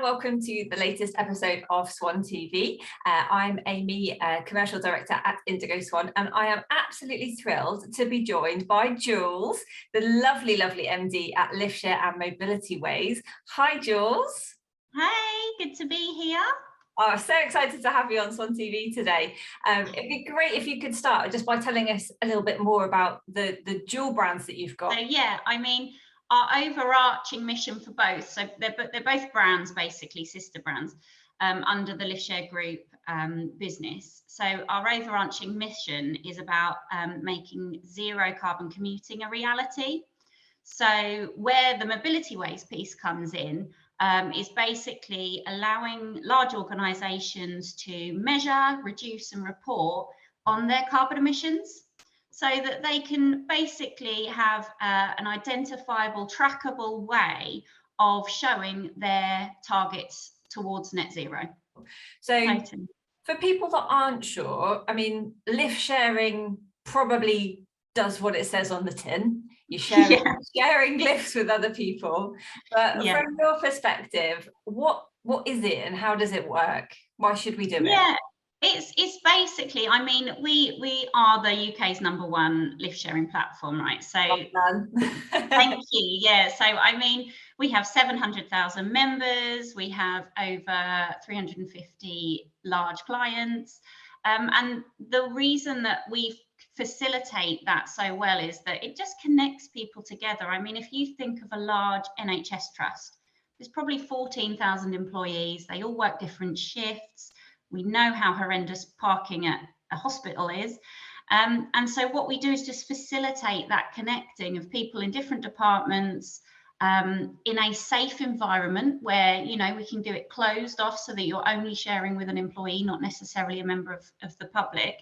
and welcome to the latest episode of Swan TV. I'm Aimee, Commercial Director at Indigo Swan, and I am absolutely thrilled to be joined by Jules, the lovely MD at Liftshare and Mobilityways. Hi, Jules. Hi, good to be here. Oh, so excited to have you on Swan TV today. It'd be great if you could start just by telling us a little bit more about the dual brands that you've got. So yeah, I mean, our overarching mission for both, so they're both brands, basically sister brands, under the Liftshare Group business. So our overarching mission is about making zero carbon commuting a reality. So where the Mobilityways piece comes in is basically allowing large organisations to measure, reduce and report on their carbon emissions, so that they can basically have an identifiable, trackable way of showing their targets towards net zero. So for people that aren't sure, I mean, lift sharing probably does what it says on the tin. You're sharing lifts with other people, but from your perspective, what is it and how does it work? Why should we do it? It's basically, I mean, we are the UK's #1 lift sharing platform, right? So thank you. Yeah, so I mean, we have 700,000 members, we have over 350 large clients, and the reason that we facilitate that so well is that it just connects people together. I mean, if you think of a large NHS trust, there's probably 14,000 employees, they all work different shifts. We know how horrendous parking at a hospital is. And so what we do is just facilitate that connecting of people in different departments in a safe environment where, you know, we can do it closed off so that you're only sharing with an employee, not necessarily a member of the public.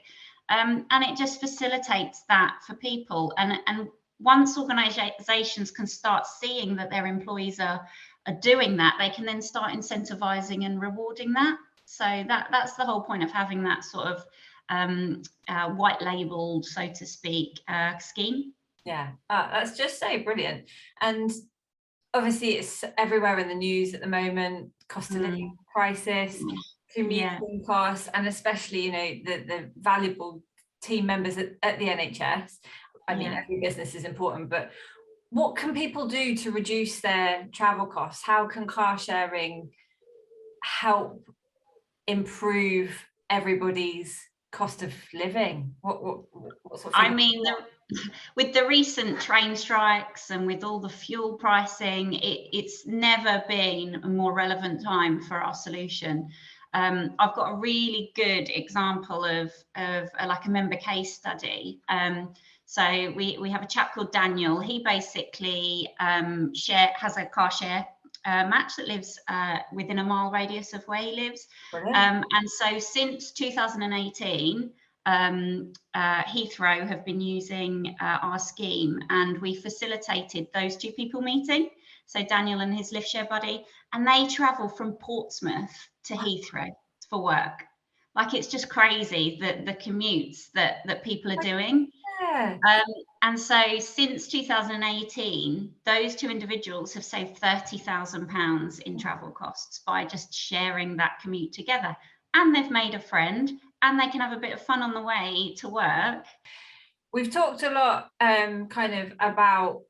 And it just facilitates that for people. And once organisations can start seeing that their employees are doing that, they can then start incentivising and rewarding that. So that's the whole point of having that sort of white labelled, so to speak, scheme. Yeah, that's just so brilliant. And obviously it's everywhere in the news at the moment, cost of living crisis, commuting costs, and especially, you know, the valuable team members at the NHS. I mean, every business is important, but what can people do to reduce their travel costs? How can car sharing help improve everybody's cost of living? What sort of I mean, with the recent train strikes and with all the fuel pricing, it's never been a more relevant time for our solution. I've got a really good example of like a member case study. So we have a chap called Daniel. He basically has a car share match that lives within a mile radius of where he lives. And so since 2018, Heathrow have been using our scheme, and we facilitated those two people meeting. So Daniel and his Liftshare buddy, and they travel from Portsmouth to Heathrow for work. Like, it's just crazy that the commutes that people are doing. And so since 2018, those two individuals have saved £30,000 in travel costs by just sharing that commute together. And they've made a friend, and they can have a bit of fun on the way to work. We've talked a lot kind of about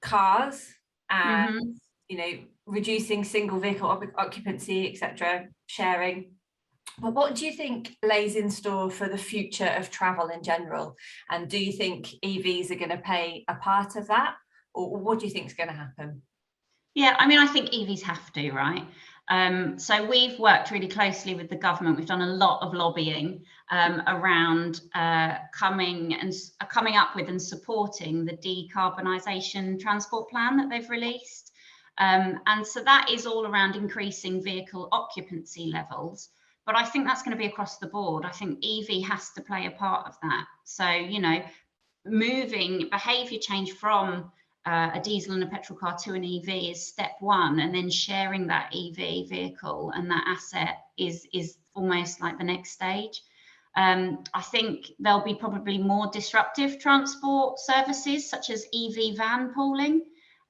cars and you know, reducing single vehicle occupancy, etc., sharing. But what do you think lays in store for the future of travel in general? And do you think EVs are going to play a part of that? Or what do you think is going to happen? Yeah, I mean, I think EVs have to, right? So we've worked really closely with the government. We've done a lot of lobbying around coming up with and supporting the decarbonisation transport plan that they've released. And so that is all around increasing vehicle occupancy levels. But I think that's going to be across the board. I think EV has to play a part of that. So, you know, moving behaviour change from a diesel and a petrol car to an EV is step one, and then sharing that EV vehicle and that asset is almost like the next stage. I think there'll be probably more disruptive transport services such as EV van pooling,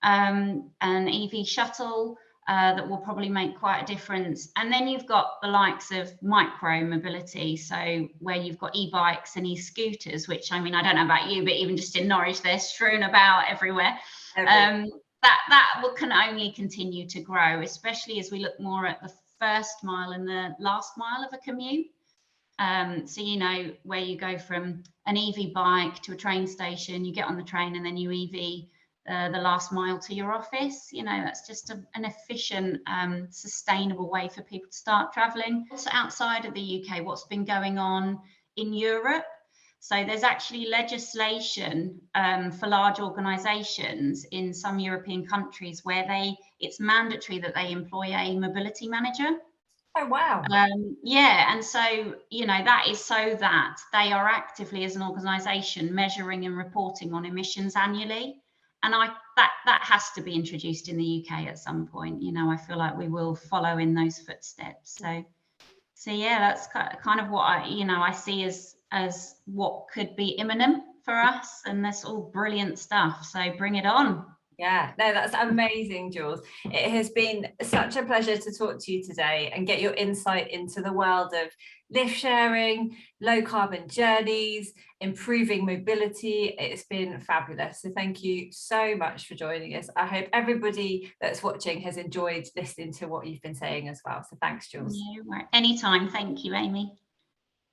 and EV shuttle, that will probably make quite a difference. And then you've got the likes of micro mobility, so where you've got e-bikes and e-scooters, which, I mean, I don't know about you, but even just in Norwich, they're strewn about everywhere. That can only continue to grow, especially as we look more at the first mile and the last mile of a commute. So, you know, where you go from an EV bike to a train station, you get on the train and then you EV the last mile to your office. You know, that's just an efficient, sustainable way for people to start traveling. Also outside of the UK, what's been going on in Europe? So there's actually legislation for large organisations in some European countries where it's mandatory that they employ a mobility manager. Oh, wow. Yeah, and so, you know, that is so that they are actively, as an organisation, measuring and reporting on emissions annually. And that has to be introduced in the UK at some point. You know, I feel like we will follow in those footsteps. So yeah, that's kind of what I see as what could be imminent for us, and that's all brilliant stuff. So bring it on. Yeah, no, that's amazing, Jules. It has been such a pleasure to talk to you today and get your insight into the world of lift sharing, low carbon journeys, improving mobility. It's been fabulous. So thank you so much for joining us. I hope everybody that's watching has enjoyed listening to what you've been saying as well. So thanks, Jules. Anytime. Thank you, Aimee.